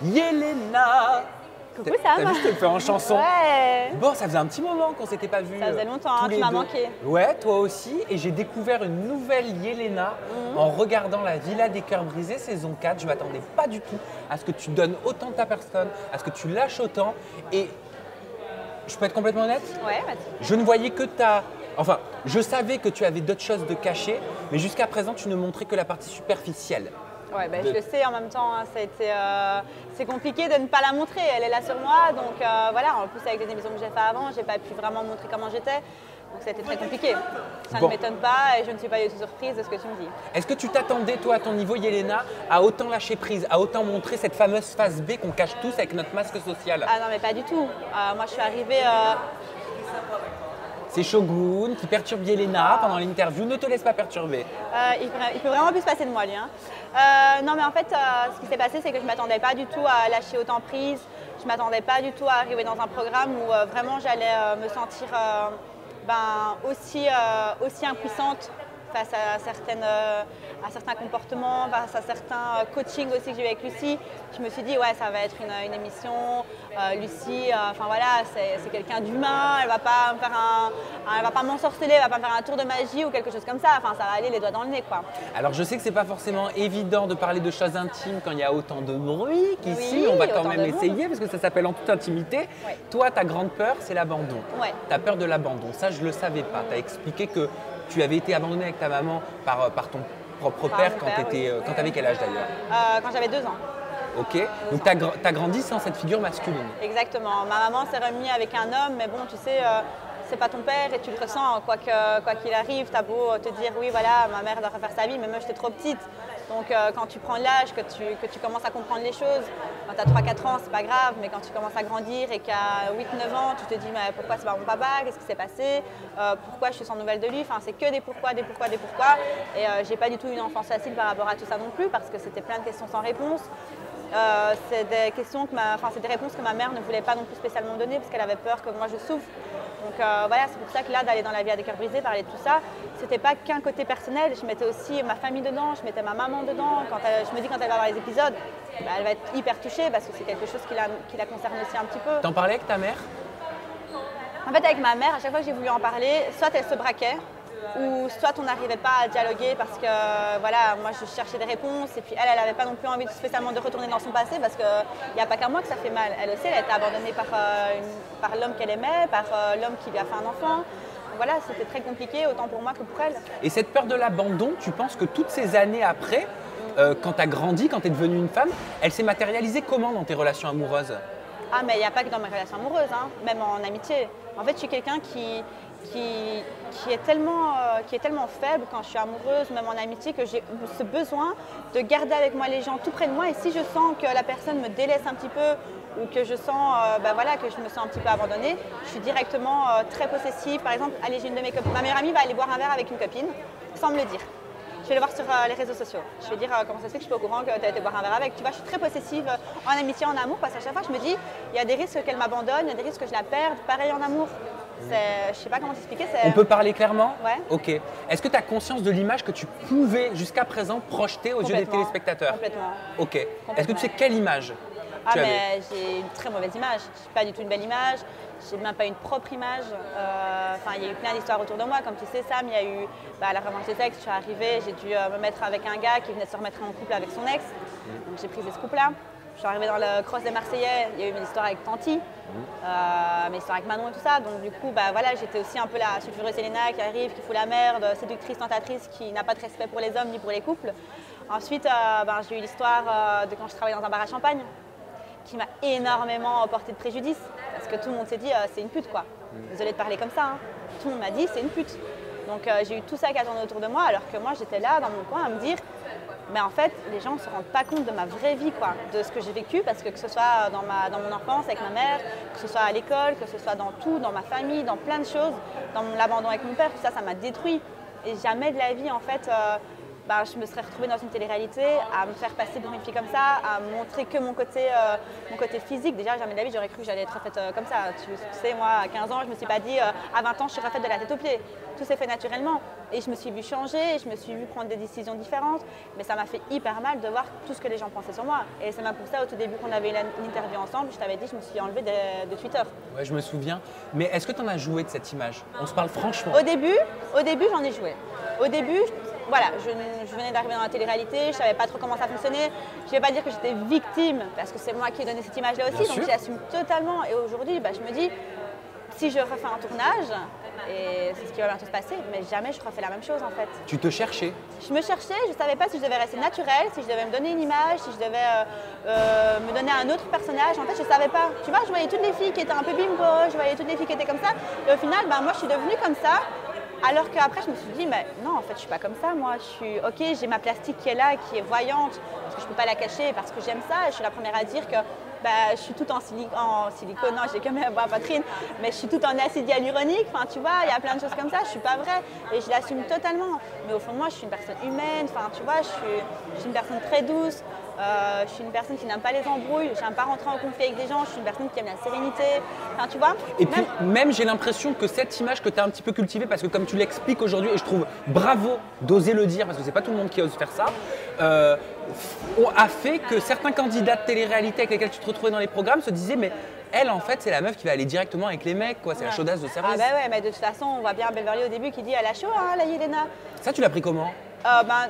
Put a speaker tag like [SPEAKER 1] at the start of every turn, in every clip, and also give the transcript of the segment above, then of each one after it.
[SPEAKER 1] Yelena.
[SPEAKER 2] Coucou Sam.
[SPEAKER 1] T'as vu, je te le fais en chanson.
[SPEAKER 2] Ouais.
[SPEAKER 1] Bon, ça faisait un petit moment qu'on s'était pas vus.
[SPEAKER 2] Ça faisait longtemps,
[SPEAKER 1] tous
[SPEAKER 2] hein,
[SPEAKER 1] les
[SPEAKER 2] tu m'as
[SPEAKER 1] deux.
[SPEAKER 2] manqué.
[SPEAKER 1] Ouais, toi aussi. Et j'ai découvert une nouvelle Yelena en regardant La Villa des Cœurs Brisés, saison 4. Je m'attendais pas du tout à ce que tu donnes autant de ta personne, à ce que tu lâches autant. Et je peux être complètement honnête,
[SPEAKER 2] Ouais, vas-y.
[SPEAKER 1] je ne voyais que ta… Enfin, je savais que tu avais d'autres choses de cachées, mais jusqu'à présent, tu ne montrais que la partie superficielle.
[SPEAKER 2] Ouais, je le sais en même temps, hein, c'est compliqué de ne pas la montrer. Elle est là sur moi, donc voilà. En plus, avec les émissions que j'ai fait avant, j'ai pas pu vraiment montrer comment j'étais. Donc ça a été très compliqué. Ça
[SPEAKER 1] Bon.
[SPEAKER 2] ne m'étonne pas et je ne suis pas du tout surprise de ce que tu me dis.
[SPEAKER 1] Est-ce que tu t'attendais, toi, à ton niveau, Yelena, à autant lâcher prise, à autant montrer cette fameuse face B qu'on cache tous avec notre masque social?
[SPEAKER 2] Ah non, mais pas du tout. Moi, je suis arrivée…
[SPEAKER 1] C'est Shogun qui perturbe Yelena pendant l'interview. Ne te laisse pas perturber.
[SPEAKER 2] il peut vraiment plus se passer de moi, lui. Hein. Non, mais en fait, ce qui s'est passé, c'est que je ne m'attendais pas du tout à lâcher autant prise. Je ne m'attendais pas du tout à arriver dans un programme où vraiment j'allais me sentir aussi impuissante face à certains comportements, face à certains coachings aussi que j'ai eu avec Lucie. Je me suis dit, ouais, ça va être une émission. Lucie, enfin voilà, c'est quelqu'un d'humain. Elle va pas m'ensorceler, elle va pas me faire un tour de magie ou quelque chose comme ça. Enfin, ça va aller les doigts dans le nez, quoi.
[SPEAKER 1] Alors, je sais que c'est pas forcément évident de parler de choses intimes quand il y a autant de bruit qu'ici.
[SPEAKER 2] Oui,
[SPEAKER 1] On va quand
[SPEAKER 2] autant
[SPEAKER 1] même
[SPEAKER 2] de monde.
[SPEAKER 1] essayer parce que ça s'appelle En toute intimité.
[SPEAKER 2] Ouais.
[SPEAKER 1] Toi, ta grande peur, c'est l'abandon.
[SPEAKER 2] Ouais.
[SPEAKER 1] Tu as peur de l'abandon. Ça, je le savais pas. Tu as expliqué que tu avais été abandonnée avec ta maman par ton propre
[SPEAKER 2] Par
[SPEAKER 1] père
[SPEAKER 2] mon
[SPEAKER 1] quand
[SPEAKER 2] père,
[SPEAKER 1] tu
[SPEAKER 2] oui.
[SPEAKER 1] avais quel âge d'ailleurs?
[SPEAKER 2] Quand j'avais 2 ans.
[SPEAKER 1] Ok. Donc, tu as grandi sans cette figure masculine.
[SPEAKER 2] Exactement. Ma maman s'est remise avec un homme, mais bon, tu sais, c'est pas ton père et tu le ressens. Quoi qu'il arrive, t'as beau te dire, oui, voilà, ma mère doit refaire sa vie, mais moi, j'étais trop petite. Donc, quand tu prends l'âge, que tu commences à comprendre les choses, quand tu as 3-4 ans, c'est pas grave, mais quand tu commences à grandir et qu'à 8-9 ans, tu te dis, mais pourquoi c'est pas mon papa? Qu'est-ce qui s'est passé? Pourquoi je suis sans nouvelles de lui? Enfin, c'est que des pourquoi, des pourquoi, des pourquoi. Et j'ai pas du tout une enfance facile par rapport à tout ça non plus, parce que c'était plein de questions sans réponse. C'est des réponses que ma mère ne voulait pas non plus spécialement donner parce qu'elle avait peur que moi je souffre. Donc voilà, c'est pour ça que là, d'aller dans La Villa des Cœurs Brisés, parler de tout ça, c'était pas qu'un côté personnel. Je mettais aussi ma famille dedans, je mettais ma maman dedans. Je me dis quand elle va voir les épisodes, elle va être hyper touchée parce que c'est quelque chose qui la concerne aussi un petit peu.
[SPEAKER 1] T'en parlais avec ta mère?
[SPEAKER 2] En fait, avec ma mère, à chaque fois que j'ai voulu en parler, soit elle se braquait, ou soit on n'arrivait pas à dialoguer parce que voilà, moi je cherchais des réponses et puis elle n'avait pas non plus envie spécialement de retourner dans son passé parce qu'il n'y a pas qu'à moi que ça fait mal. Elle aussi, elle a été abandonnée par l'homme qu'elle aimait, par l'homme qui lui a fait un enfant. Donc voilà, c'était très compliqué autant pour moi que pour elle.
[SPEAKER 1] Et cette peur de l'abandon, tu penses que toutes ces années après, quand tu as grandi, quand tu es devenue une femme, elle s'est matérialisée comment dans tes relations amoureuses?
[SPEAKER 2] Ah, mais il n'y a pas que dans mes relations amoureuses, hein, même en amitié. En fait, je suis quelqu'un qui est tellement faible quand je suis amoureuse, même en amitié, que j'ai ce besoin de garder avec moi les gens tout près de moi. Et si je sens que la personne me délaisse un petit peu ou que je sens que je me sens un petit peu abandonnée, je suis directement très possessive. Par exemple, allez, j'ai une de mes copines, ma meilleure amie va aller boire un verre avec une copine sans me le dire. Je vais le voir sur les réseaux sociaux. Je vais dire comment ça se fait que je suis pas au courant que tu as été boire un verre avec. Tu vois, je suis très possessive en amitié, en amour, parce qu'à chaque fois, je me dis, il y a des risques qu'elle m'abandonne, il y a des risques que je la perde. Pareil en amour. Je sais pas comment t'expliquer.
[SPEAKER 1] On peut parler clairement?
[SPEAKER 2] Ouais.
[SPEAKER 1] Ok. Est-ce que tu as conscience de l'image que tu pouvais jusqu'à présent projeter aux yeux des téléspectateurs?
[SPEAKER 2] Complètement.
[SPEAKER 1] Ok. Est-ce que tu sais quelle image tu avais?
[SPEAKER 2] Mais j'ai une très mauvaise image. J'ai pas du tout une belle image. J'ai même pas une propre image. Il y a eu plein d'histoires autour de moi. Comme tu sais, Sam, il y a eu la revanche des ex. Je suis arrivée, j'ai dû me mettre avec un gars qui venait de se remettre en couple avec son ex. Donc j'ai pris ce couple-là. Je suis arrivée dans le cross des Marseillais. Il y a eu mes histoires avec Tanti, mes histoires avec Manon et tout ça. Donc du coup, j'étais aussi un peu la sulfureuse Elena qui arrive, qui fout la merde, séductrice, tentatrice, qui n'a pas de respect pour les hommes ni pour les couples. Ensuite, j'ai eu l'histoire de quand je travaillais dans un bar à Champagne, qui m'a énormément porté de préjudice. Parce que tout le monde s'est dit, c'est une pute, quoi. Désolée de parler comme ça, hein. Tout le monde m'a dit, c'est une pute. Donc j'ai eu tout ça qui a tourné autour de moi, alors que moi, j'étais là, dans mon coin, à me dire, mais en fait, les gens ne se rendent pas compte de ma vraie vie, quoi, de ce que j'ai vécu, parce que ce soit dans mon enfance avec ma mère, que ce soit à l'école, que ce soit dans tout, dans ma famille, dans plein de choses, dans l'abandon avec mon père, tout ça, ça m'a détruit. Et jamais de la vie, en fait, bah, je me serais retrouvée dans une télé-réalité à me faire passer pour une fille comme ça, à montrer que mon côté physique. Déjà, jamais de la vie, j'aurais cru que j'allais être refaite comme ça. Tu sais, moi, à 15 ans, je ne me suis pas dit à 20 ans, je suis refaite de la tête aux pieds. Tout s'est fait naturellement. Et je me suis vue changer, je me suis vue prendre des décisions différentes. Mais ça m'a fait hyper mal de voir tout ce que les gens pensaient sur moi. Et c'est même pour ça, au tout début, qu'on avait une interview ensemble, je t'avais dit, je me suis enlevée de Twitter.
[SPEAKER 1] Ouais, je me souviens. Mais est-ce que tu en as joué de cette image? On se parle franchement.
[SPEAKER 2] Au début, j'en ai joué. Au début, voilà, je venais d'arriver dans la télé-réalité, je ne savais pas trop comment ça fonctionnait. Je ne vais pas dire que j'étais victime, parce que c'est moi qui ai donné cette image-là aussi, donc j'assume totalement. Et aujourd'hui, bah, je me dis, si je refais un tournage, et c'est ce qui va bientôt se passer, mais jamais je refais la même chose en fait.
[SPEAKER 1] Tu te cherchais?
[SPEAKER 2] Je me cherchais, je ne savais pas si je devais rester naturelle, si je devais me donner une image, si je devais me donner un autre personnage. En fait, je ne savais pas. Tu vois, je voyais toutes les filles qui étaient un peu bimbo, je voyais toutes les filles qui étaient comme ça. Et au final, bah, moi, je suis devenue comme ça. Alors qu'après, je me suis dit, mais non, en fait, je suis pas comme ça, moi. Je suis, ok, j'ai ma plastique qui est là, qui est voyante, parce que je peux pas la cacher, parce que j'aime ça. Et je suis la première à dire que bah, je suis toute en silicone, non, j'ai quand même ma poitrine, mais je suis toute en acide hyaluronique. Enfin, tu vois, il y a plein de choses comme ça. Je suis pas vraie et je l'assume totalement. Mais au fond de moi, je suis une personne humaine. Enfin, tu vois, je suis une personne très douce. Je suis une personne qui n'aime pas les embrouilles, je n'aime pas rentrer en conflit avec des gens, je suis une personne qui aime la sérénité, enfin, tu vois.
[SPEAKER 1] Et puis même j'ai l'impression que cette image que tu as un petit peu cultivée, parce que comme tu l'expliques aujourd'hui, et je trouve bravo d'oser le dire, parce que c'est pas tout le monde qui ose faire ça, a fait que certains candidats de télé-réalité avec lesquels tu te retrouvais dans les programmes se disaient mais elle en fait c'est la meuf qui va aller directement avec les mecs, quoi, c'est la chaudasse de service.
[SPEAKER 2] Ah bah ouais, mais de toute façon on voit bien Beverly au début qui dit elle a chaud hein, la Yelena.
[SPEAKER 1] Ça tu l'as pris comment?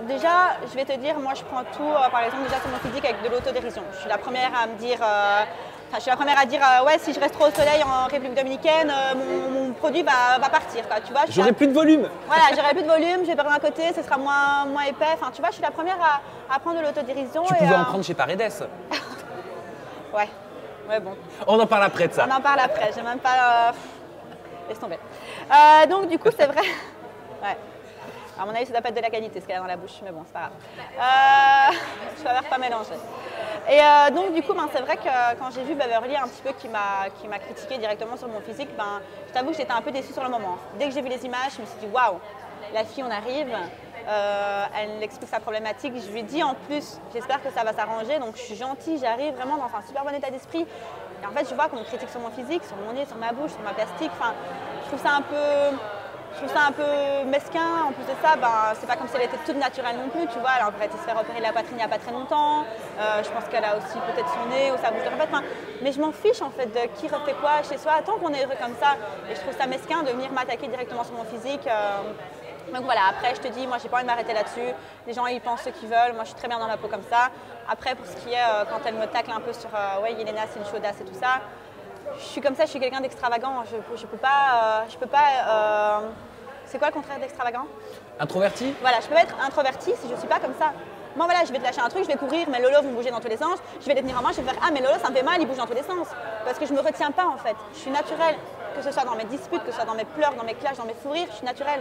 [SPEAKER 2] Déjà, je vais te dire, moi je prends tout, par exemple déjà sur mon physique avec de l'autodérision. Je suis la première à me dire, ouais si je reste trop au soleil en République dominicaine, mon produit va partir, quoi, tu vois.
[SPEAKER 1] J'aurai plus de volume.
[SPEAKER 2] Voilà, j'aurai plus de volume, je vais perdre un côté, ce sera moins épais. Enfin, tu vois, je suis la première à prendre de l'autodérision.
[SPEAKER 1] Tu pouvais en prendre chez Paredes.
[SPEAKER 2] Ouais, bon.
[SPEAKER 1] On en parle après de ça.
[SPEAKER 2] On en parle après, j'ai même pas... Laisse tomber. Donc du coup, c'est vrai. Ouais. À mon avis, ça doit pas être de la qualité ce qu'il y a dans la bouche, mais bon, c'est pas grave. Je préfère pas mélanger. Et donc, du coup, c'est vrai que quand j'ai vu Beverly un petit peu qui m'a critiqué directement sur mon physique, je t'avoue que j'étais un peu déçue sur le moment. Dès que j'ai vu les images, je me suis dit waouh, la fille, on arrive. Elle explique sa problématique. Je lui dis en plus, j'espère que ça va s'arranger. Donc, je suis gentille, j'arrive vraiment dans un super bon état d'esprit. Et en fait, je vois qu'on me critique sur mon physique, sur mon nez, sur ma bouche, sur ma plastique. Enfin, je trouve ça un peu mesquin. En plus de ça, c'est pas comme si elle était toute naturelle non plus, tu vois. Elle a encore été se faire opérer de la poitrine il n'y a pas très longtemps. Je pense qu'elle a aussi peut-être son nez ou sa bouche de refait. Mais je m'en fiche en fait de qui refait quoi chez soi, tant qu'on est heureux comme ça. Et je trouve ça mesquin de venir m'attaquer directement sur mon physique. Donc voilà, après je te dis, moi j'ai pas envie de m'arrêter là-dessus. Les gens ils pensent ce qu'ils veulent, moi je suis très bien dans ma peau comme ça. Après pour ce qui est, quand elle me tacle un peu sur ouais Yelena c'est une chaudasse et tout ça, je suis comme ça, je suis quelqu'un d'extravagant. Je peux pas c'est quoi le contraire d'extravagant?
[SPEAKER 1] Introverti?
[SPEAKER 2] Voilà, je peux être introvertie si je suis pas comme ça. Moi voilà, je vais te lâcher un truc, je vais courir, mes lolos vont bouger dans tous les sens, je vais les tenir en main, je vais faire ah mes lolos ça me fait mal, ils bougent dans tous les sens. Parce que je me retiens pas en fait, je suis naturelle. Que ce soit dans mes disputes, que ce soit dans mes pleurs, dans mes clashs, dans mes fous rires, je suis naturelle.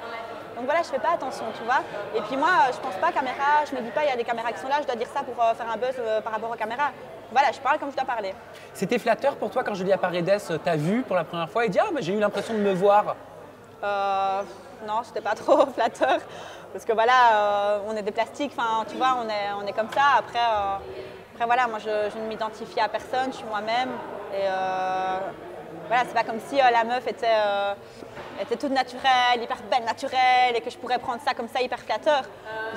[SPEAKER 2] Donc voilà, je fais pas attention, tu vois. Et puis moi, je pense pas caméra, je me dis pas il y a des caméras qui sont là, je dois dire ça pour faire un buzz par rapport aux caméras. Voilà, je parle comme je dois parler.
[SPEAKER 1] C'était flatteur pour toi quand Julia Paredes t'a vu pour la première fois et dit ah mais j'ai eu l'impression de me voir?
[SPEAKER 2] Non, c'était pas trop flatteur. Parce que voilà, on est des plastiques, enfin tu vois, on est comme ça. Après voilà, moi je ne m'identifie à personne, je suis moi-même. Et voilà, c'est pas comme si la meuf était toute naturelle, hyper belle naturelle, et que je pourrais prendre ça comme ça hyper flatteur.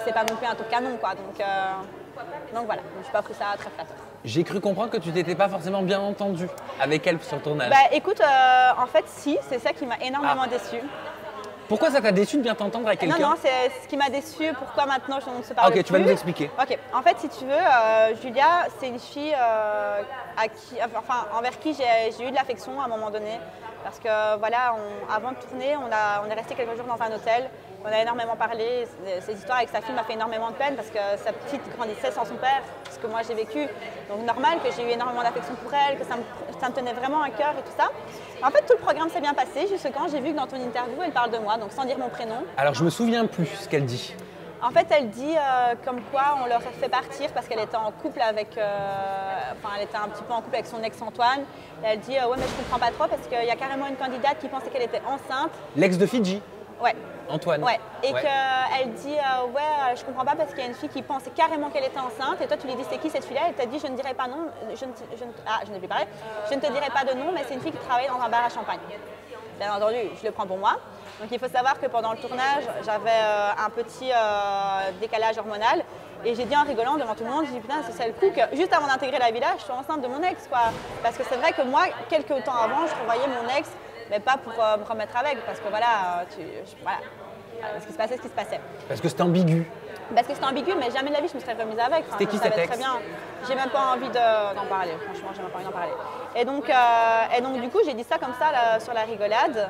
[SPEAKER 2] C'est pas non plus un truc canon, quoi. Donc voilà, je n'ai pas pris ça très flatteur.
[SPEAKER 1] J'ai cru comprendre que tu t'étais pas forcément bien entendue avec elle sur le tournage.
[SPEAKER 2] Écoute, en fait si, c'est ça qui m'a énormément déçue.
[SPEAKER 1] Pourquoi ça t'a déçu de bien t'entendre avec quelqu'un?
[SPEAKER 2] Non, c'est ce qui m'a déçue. Pourquoi maintenant on ne se parle plus?
[SPEAKER 1] Ok, tu vas nous expliquer.
[SPEAKER 2] Ok, en fait, si tu veux, Julia, c'est une fille envers qui j'ai eu de l'affection à un moment donné. Parce que voilà, avant de tourner, on est resté quelques jours dans un hôtel. On a énormément parlé. Cette histoire avec sa fille m'a fait énormément de peine parce que sa petite grandissait sans son père, ce que moi j'ai vécu. Donc normal que j'ai eu énormément d'affection pour elle, que ça me tenait vraiment à cœur et tout ça. En fait, tout le programme s'est bien passé jusqu'à quand j'ai vu que dans ton interview, elle parle de moi, donc sans dire mon prénom.
[SPEAKER 1] Alors je me souviens plus ce qu'elle dit.
[SPEAKER 2] En fait, elle dit comme quoi on l'aurait fait partir parce qu'elle était en couple avec... elle était un petit peu en couple avec son ex Antoine. Et elle dit ouais mais je comprends pas trop parce qu'il y a carrément une candidate qui pensait qu'elle était enceinte.
[SPEAKER 1] L'ex de Fidji.
[SPEAKER 2] Ouais.
[SPEAKER 1] Antoine.
[SPEAKER 2] Ouais. Et
[SPEAKER 1] Ouais.
[SPEAKER 2] qu'elle dit je comprends pas parce qu'il y a une fille qui pensait carrément qu'elle était enceinte et toi tu lui dis c'est qui cette fille-là, elle t'a dit je ne dirai pas non, je n'ai plus parlé, je ne te dirai pas de nom mais c'est une fille qui travaille dans un bar à Champagne. Bien entendu, je le prends pour moi. Donc il faut savoir que pendant le tournage, j'avais un petit décalage hormonal et j'ai dit en rigolant devant tout le monde, j'ai dit putain c'est le coup que juste avant d'intégrer la villa, je suis enceinte de mon ex quoi. Parce que c'est vrai que moi, quelques temps avant, je revoyais mon ex, mais pas pour me remettre avec parce que voilà, voilà, ce qui se passait, ce qui se passait.
[SPEAKER 1] Parce que c'est ambigu.
[SPEAKER 2] Parce que c'était ambigu, mais jamais de la vie je me serais remise avec. Enfin,
[SPEAKER 1] C'était qui cet ex?
[SPEAKER 2] très bien. J'ai même pas envie d'en parler, franchement, j'ai même pas envie d'en parler. Et donc du coup, j'ai dit ça comme ça là, sur la rigolade.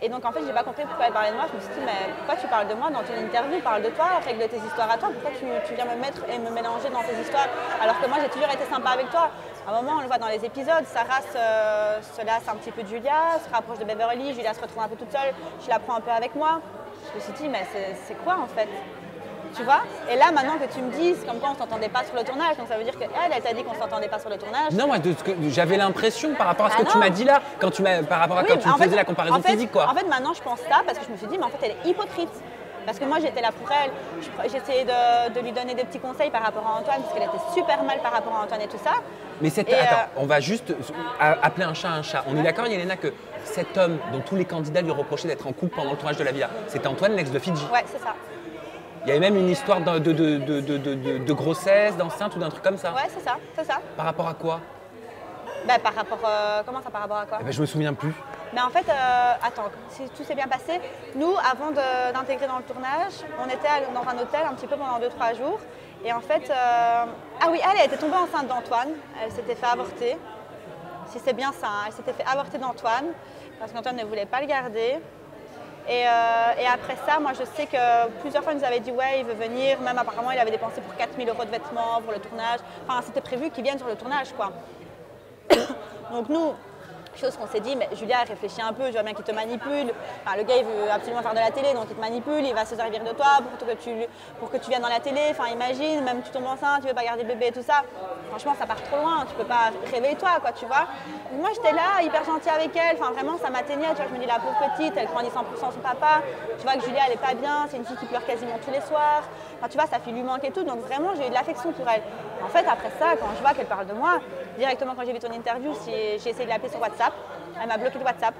[SPEAKER 2] Et donc en fait, j'ai pas compris pourquoi elle parlait de moi. Je me suis dit, mais pourquoi tu parles de moi dans ton interview? Parle de toi, règle tes histoires à toi. Pourquoi tu viens me mettre et me mélanger dans tes histoires alors que moi j'ai toujours été sympa avec toi? À un moment, on le voit dans les épisodes, Sarah se lasse un petit peu de Julia, se rapproche de Beverly, Julia se retrouve un peu toute seule, je la prends un peu avec moi. Je me suis dit, mais c'est quoi en fait? Tu vois? Et là, maintenant que tu me dises comme quoi on ne s'entendait pas sur le tournage, donc ça veut dire qu'elle t'a dit qu'on ne s'entendait pas sur le tournage.
[SPEAKER 1] Non, moi, j'avais l'impression par rapport à ce que tu m'as dit là, par rapport à quand tu me faisais la comparaison physique, quoi.
[SPEAKER 2] En fait, maintenant, je pense ça parce que je me suis dit, mais en fait, elle est hypocrite. Parce que moi, j'étais là pour elle. J'essayais de lui donner des petits conseils par rapport à Antoine, parce qu'elle était super mal par rapport à Antoine et tout ça.
[SPEAKER 1] Mais attends, on va juste appeler un chat un chat. On est d'accord, Yelena, que cet homme dont tous les candidats lui reprochaient d'être en couple pendant le tournage de la villa, c'était Antoine, l'ex de Fidji.
[SPEAKER 2] Ouais, c'est ça.
[SPEAKER 1] Il y avait même une histoire de grossesse, d'enceinte ou d'un truc comme ça.
[SPEAKER 2] Ouais, c'est ça, c'est ça.
[SPEAKER 1] Par rapport à quoi?
[SPEAKER 2] Par rapport… comment ça, par rapport à quoi?
[SPEAKER 1] Je me souviens plus.
[SPEAKER 2] Mais en fait, attends, si tout s'est bien passé, nous, avant d'intégrer dans le tournage, on était dans un hôtel un petit peu pendant 2-3 jours. Et en fait, elle était tombée enceinte d'Antoine. Elle s'était fait avorter. Si c'est bien ça, hein, elle s'était fait avorter d'Antoine parce qu'Antoine ne voulait pas le garder. Et après ça, moi je sais que plusieurs fois il nous avait dit ouais il veut venir, même apparemment il avait dépensé pour 4 000 € de vêtements pour le tournage. Enfin c'était prévu qu'il vienne sur le tournage quoi. Donc nous, chose qu'on s'est dit, mais Julia réfléchit un peu, je vois bien qu'il te manipule. Enfin, le gars il veut absolument faire de la télé donc il te manipule, il va se servir de toi pour que tu viennes dans la télé. Enfin imagine, même tu tombes enceinte, tu veux pas garder le bébé et tout ça. Franchement ça part trop loin, tu peux pas réveiller-toi quoi tu vois. Moi j'étais là, hyper gentille avec elle, enfin vraiment ça m'atteignait, tu vois, je me dis la pauvre petite, elle grandit 100% son papa, tu vois que Julia elle est pas bien, c'est une fille qui pleure quasiment tous les soirs, enfin tu vois sa fille lui manque et tout, donc vraiment j'ai eu de l'affection pour elle. En fait après ça, quand je vois qu'elle parle de moi, directement quand j'ai vu ton interview, j'ai essayé de l'appeler sur WhatsApp, elle m'a bloqué de WhatsApp.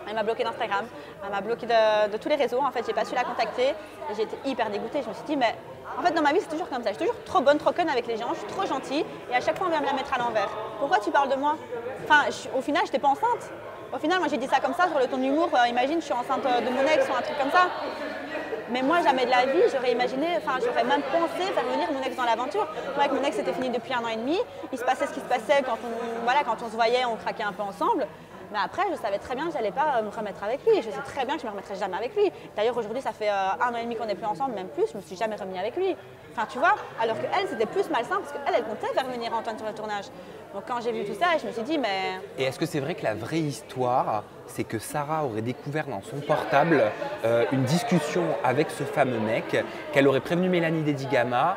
[SPEAKER 2] Elle m'a bloqué d'Instagram, elle m'a bloqué de tous les réseaux. En fait, j'ai pas su la contacter et j'ai été hyper dégoûtée. Je me suis dit, mais en fait, dans ma vie, c'est toujours comme ça. Je suis toujours trop bonne, trop conne avec les gens, je suis trop gentille et à chaque fois, on vient me la mettre à l'envers. Pourquoi tu parles de moi? Enfin, au final, je n'étais pas enceinte. Au final, moi, j'ai dit ça comme ça sur le ton d'humour. Imagine, je suis enceinte de mon ex ou un truc comme ça. Mais moi, jamais de la vie, j'aurais imaginé, enfin, j'aurais même pensé faire venir mon ex dans l'aventure. Moi, avec mon ex, c'était fini depuis 1 an et demi. Il se passait ce qui se passait quand on se voyait, on craquait un peu ensemble. Mais après, je savais très bien que je n'allais pas me remettre avec lui. Je sais très bien que je ne me remettrai jamais avec lui. D'ailleurs, aujourd'hui, ça fait 1 an et demi qu'on n'est plus ensemble, même plus. Je ne me suis jamais remis avec lui. Enfin, tu vois, alors qu'elle, c'était plus malsain parce qu'elle, elle comptait faire venir Antoine sur le tournage. Donc quand j'ai vu tout ça, je me suis dit, mais…
[SPEAKER 1] Et est-ce que c'est vrai que la vraie histoire, c'est que Sarah aurait découvert dans son portable une discussion avec ce fameux mec, qu'elle aurait prévenu Mélanie Dedigama,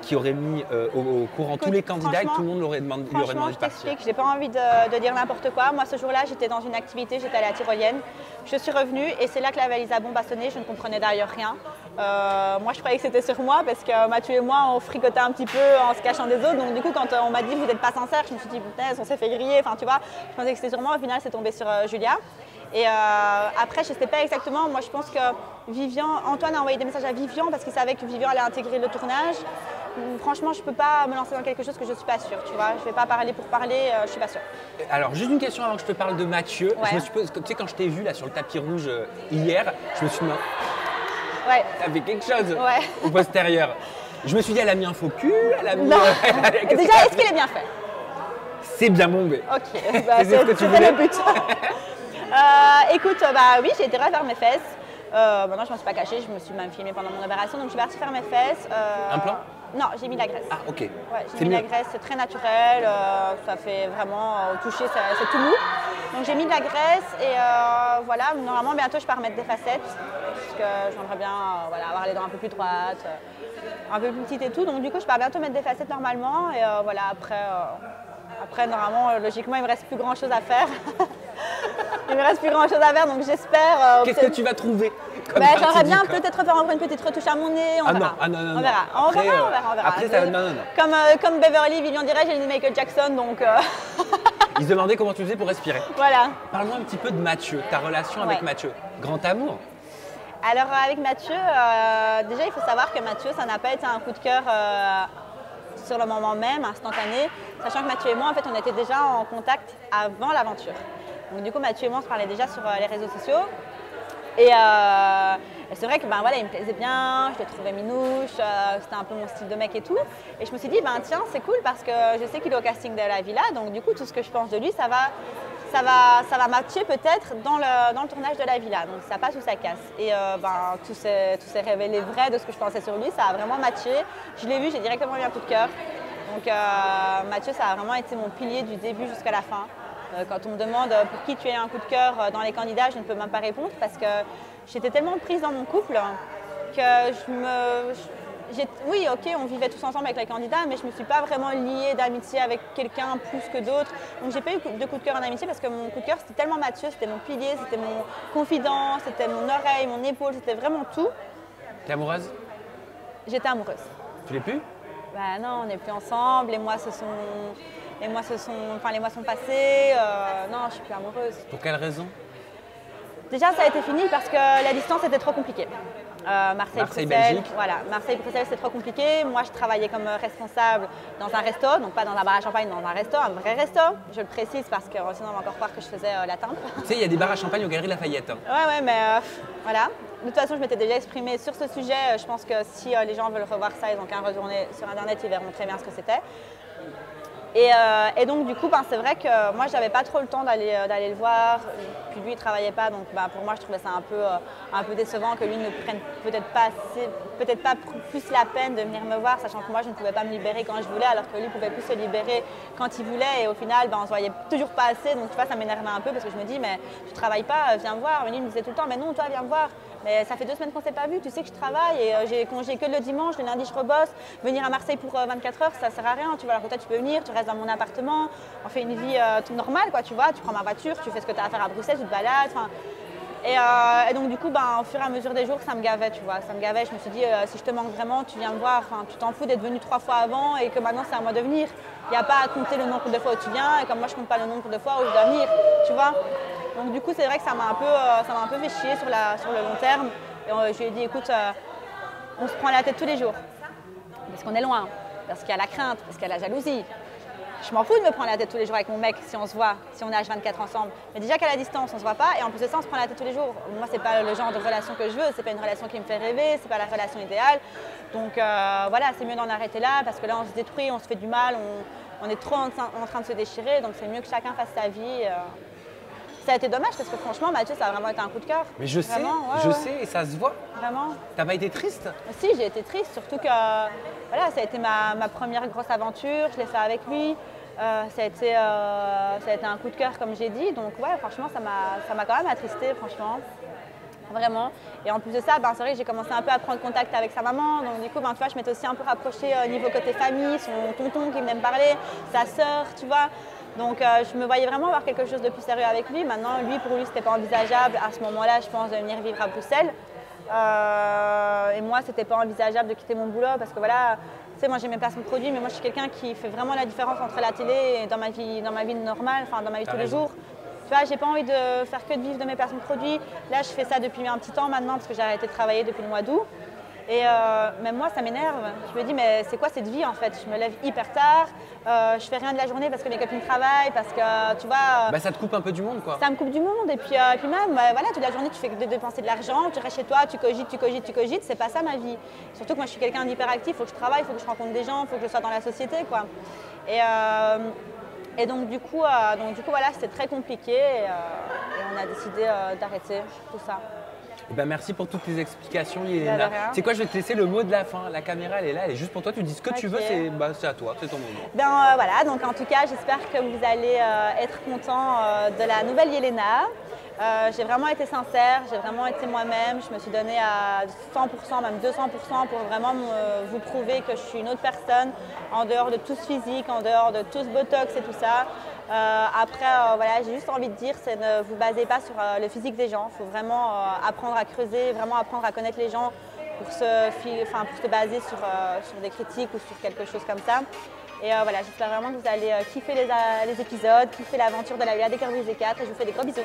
[SPEAKER 1] qui aurait mis au courant tous les candidats et que tout le monde lui aurait demandé de partir?
[SPEAKER 2] J'ai pas envie de dire n'importe quoi. Moi, ce jour-là, j'étais dans une activité, j'étais à la Tyrolienne. Je suis revenue et c'est là que la valise à bombe a sonné. Je ne comprenais d'ailleurs rien. Moi, je croyais que c'était sur moi parce que Mathieu et moi, on fricotait un petit peu en se cachant des autres. Donc, du coup, quand on m'a dit vous n'êtes pas sincère, je me suis dit putain, on s'est fait griller. Enfin, tu vois, je pensais que c'était sur moi. Au final, c'est tombé sur Julia. Et après, je ne sais pas exactement. Moi, je pense que Antoine a envoyé des messages à Vivian parce qu'il savait que Vivian allait intégrer le tournage. Franchement, je ne peux pas me lancer dans quelque chose que je ne suis pas sûre, tu vois. Je ne vais pas parler pour parler, je ne suis pas sûre.
[SPEAKER 1] Alors, juste une question avant que je te parle de Mathieu.
[SPEAKER 2] Ouais.
[SPEAKER 1] Je me suis posé, tu sais, quand je t'ai vu là sur le tapis rouge hier, je me suis dit,
[SPEAKER 2] ouais.
[SPEAKER 1] t'avais quelque chose
[SPEAKER 2] ouais.
[SPEAKER 1] au postérieur. Je me suis dit, elle a mis un faux cul, elle a mis…
[SPEAKER 2] Non. Déjà, est-ce qu'elle est bien fait?
[SPEAKER 1] C'est bien bombé.
[SPEAKER 2] Ok,
[SPEAKER 1] c'est ce que tu voulais.
[SPEAKER 2] le but. Écoute, oui, j'ai été refaire mes fesses. Maintenant, je ne me suis pas cachée, je me suis même filmée pendant mon opération, donc je suis partie faire mes fesses.
[SPEAKER 1] Un plan?
[SPEAKER 2] Non, j'ai mis de la graisse.
[SPEAKER 1] Ah, ok.
[SPEAKER 2] Ouais, j'ai mis de la graisse, c'est très naturel, ça fait vraiment au toucher, c'est tout mou. Donc j'ai mis de la graisse et voilà, normalement bientôt je pars mettre des facettes parce que j'aimerais bien avoir les dents un peu plus droites, un peu plus petites et tout. Donc du coup je pars bientôt mettre des facettes normalement et voilà, après normalement logiquement il me reste plus grand chose à faire. Il Il me reste plus grand chose à faire, donc j'espère.
[SPEAKER 1] Qu'est-ce que tu vas trouver comme
[SPEAKER 2] J'aimerais bien
[SPEAKER 1] corps
[SPEAKER 2] peut-être faire encore une petite retouche à mon nez. On verra.
[SPEAKER 1] Non.
[SPEAKER 2] On verra.
[SPEAKER 1] Après,
[SPEAKER 2] On verra.
[SPEAKER 1] Après, ça, non.
[SPEAKER 2] Comme Beverly, Vivian dirait, j'ai le Michael Jackson, donc.
[SPEAKER 1] Ils se demandaient comment tu faisais pour respirer.
[SPEAKER 2] Voilà.
[SPEAKER 1] Parle-moi un petit peu de Mathieu, ta relation avec Mathieu. Grand amour.
[SPEAKER 2] Alors avec Mathieu, déjà il faut savoir que Mathieu, ça n'a pas été un coup de cœur sur le moment même, instantané, sachant que Mathieu et moi, en fait, on était déjà en contact avant l'aventure. Donc du coup, Mathieu et moi, on se parlait déjà sur les réseaux sociaux. Et c'est vrai que il me plaisait bien, je le trouvais minouche, c'était un peu mon style de mec et tout. Et je me suis dit, tiens, c'est cool parce que je sais qu'il est au casting de la villa, donc du coup, tout ce que je pense de lui, ça va matcher peut-être dans le tournage de la villa. Donc ça passe ou ça casse. Et tout s'est révélé vrai de ce que je pensais sur lui, ça a vraiment matché. Je l'ai vu, j'ai directement eu un coup de cœur. Donc Mathieu, ça a vraiment été mon pilier du début jusqu'à la fin. Quand on me demande pour qui tu as un coup de cœur dans les candidats, je ne peux même pas répondre parce que j'étais tellement prise dans mon couple que oui, ok, on vivait tous ensemble avec les candidats, mais je ne me suis pas vraiment liée d'amitié avec quelqu'un plus que d'autres. Donc j'ai pas eu de coup de cœur en amitié parce que mon coup de cœur, c'était tellement Mathieu, c'était mon pilier, c'était mon confident, c'était mon oreille, mon épaule, c'était vraiment tout.
[SPEAKER 1] T'es amoureuse?
[SPEAKER 2] J'étais amoureuse.
[SPEAKER 1] Tu l'es plus?
[SPEAKER 2] Non, on n'est plus ensemble, les mois sont passés, non, je suis plus amoureuse.
[SPEAKER 1] Pour quelle raison?
[SPEAKER 2] Déjà, ça a été fini parce que la distance était trop compliquée. Marseille-Bruxelles, voilà, Marseille-Bruxelles, c'est trop compliqué. Moi, je travaillais comme responsable dans un resto, donc pas dans un bar à champagne, dans un resto, un vrai resto. Je le précise parce que sinon, on va encore croire que je faisais la timbre.
[SPEAKER 1] Tu sais, il y a des bars à champagne aux Galeries Lafayette.
[SPEAKER 2] Ouais, mais voilà. De toute façon, je m'étais déjà exprimée sur ce sujet. Je pense que si les gens veulent revoir ça, ils n'ont qu'à retourner sur Internet, ils verront très bien ce que c'était. Et donc du coup, c'est vrai que moi, j'avais pas trop le temps d'aller le voir. Puis lui, il travaillait pas, donc pour moi, je trouvais ça un peu décevant que lui ne prenne peut-être pas plus la peine de venir me voir, sachant que moi, je ne pouvais pas me libérer quand je voulais, alors que lui pouvait plus se libérer quand il voulait. Et au final, on se voyait toujours pas assez. Donc tu vois, ça m'énervait un peu parce que je me dis, mais tu travailles pas, viens me voir. Mais lui, il me disait tout le temps, mais non, toi, viens me voir. Mais ça fait 2 semaines qu'on s'est pas vu, tu sais que je travaille et j'ai congé que le dimanche, le lundi je rebosse. Venir à Marseille pour 24 heures, ça sert à rien, tu vois. Alors que toi tu peux venir, tu restes dans mon appartement, on fait une vie toute normale, quoi, tu vois. Tu prends ma voiture, tu fais ce que tu as à faire à Bruxelles, tu te balades. Et donc du coup, au fur et à mesure des jours, ça me gavait, tu vois. Ça me gavait, je me suis dit, si je te manque vraiment, tu viens me voir. Tu t'en fous d'être venu 3 fois avant et que maintenant c'est à moi de venir. Il n'y a pas à compter le nombre de fois où tu viens et comme moi je compte pas le nombre de fois où je dois venir, tu vois. Donc du coup, c'est vrai que ça m'a un peu fait chier sur le long terme. Et je lui ai dit, écoute, on se prend la tête tous les jours. Parce qu'on est loin, parce qu'il y a la crainte, parce qu'il y a la jalousie. Je m'en fous de me prendre la tête tous les jours avec mon mec si on se voit, si on est H24 ensemble. Mais déjà qu'à la distance, on se voit pas. Et en plus de ça, on se prend la tête tous les jours. Moi, c'est pas le genre de relation que je veux. C'est pas une relation qui me fait rêver. C'est pas la relation idéale. Donc voilà, c'est mieux d'en arrêter là parce que là, on se détruit, on se fait du mal, on est trop en train de se déchirer. Donc c'est mieux que chacun fasse sa vie. Ça a été dommage parce que franchement, Mathieu, ça a vraiment été un coup de cœur.
[SPEAKER 1] Mais je sais, et ça se voit.
[SPEAKER 2] Vraiment.
[SPEAKER 1] T'as pas été triste?
[SPEAKER 2] Si, j'ai été triste, surtout que voilà, ça a été ma première grosse aventure, je l'ai fait avec lui. Ça a été un coup de cœur, comme j'ai dit. Donc ouais, franchement, ça m'a quand même attristée, franchement. Vraiment. Et en plus de ça, c'est vrai que j'ai commencé un peu à prendre contact avec sa maman. Donc du coup, tu vois, je m'étais aussi un peu rapprochée au niveau côté famille, son tonton qui venait me parler, sa sœur, tu vois. Donc je me voyais vraiment avoir quelque chose de plus sérieux avec lui. Maintenant, pour lui, c'était pas envisageable à ce moment-là, je pense, de venir vivre à Bruxelles. Et moi, c'était pas envisageable de quitter mon boulot parce que voilà, tu sais, moi j'ai mes placements de produits, mais moi je suis quelqu'un qui fait vraiment la différence entre la télé et dans ma vie normale, enfin dans ma vie tous les jours. Tu vois, j'ai pas envie de faire que de vivre de mes placements de produits. Là, je fais ça depuis un petit temps maintenant parce que j'ai arrêté de travailler depuis le mois d'août. Et même moi, ça m'énerve. Je me dis, mais c'est quoi cette vie en fait? Je me lève hyper tard, je fais rien de la journée parce que mes copines travaillent, parce que tu vois.
[SPEAKER 1] Ça te coupe un peu du monde quoi.
[SPEAKER 2] Ça me coupe du monde. Et puis même, voilà, toute la journée, tu fais que de dépenser de l'argent, tu restes chez toi, tu cogites. C'est pas ça ma vie. Surtout que moi, je suis quelqu'un d'hyperactif, il faut que je travaille, il faut que je rencontre des gens, il faut que je sois dans la société quoi. Et donc du coup voilà, c'était très compliqué et on a décidé d'arrêter tout ça.
[SPEAKER 1] Merci pour toutes tes explications, Yelena. C'est quoi, je vais te laisser le mot de la fin. La caméra, elle est là, elle est juste pour toi. Tu dis ce que tu veux, c'est à toi, c'est ton moment.
[SPEAKER 2] Voilà, donc en tout cas, j'espère que vous allez être content de la nouvelle Yelena. J'ai vraiment été sincère, j'ai vraiment été moi-même. Je me suis donnée à 100%, même 200% pour vraiment vous prouver que je suis une autre personne, en dehors de tout ce physique, en dehors de tout ce botox et tout ça. Après, voilà, j'ai juste envie de dire, c'est ne vous basez pas sur le physique des gens. Il faut vraiment apprendre à creuser, vraiment apprendre à connaître les gens pour se baser sur des critiques ou sur quelque chose comme ça. Et voilà, j'espère vraiment que vous allez kiffer les épisodes, kiffer l'aventure de la Villa des Cœurs Brisés 4 et je vous fais des gros bisous.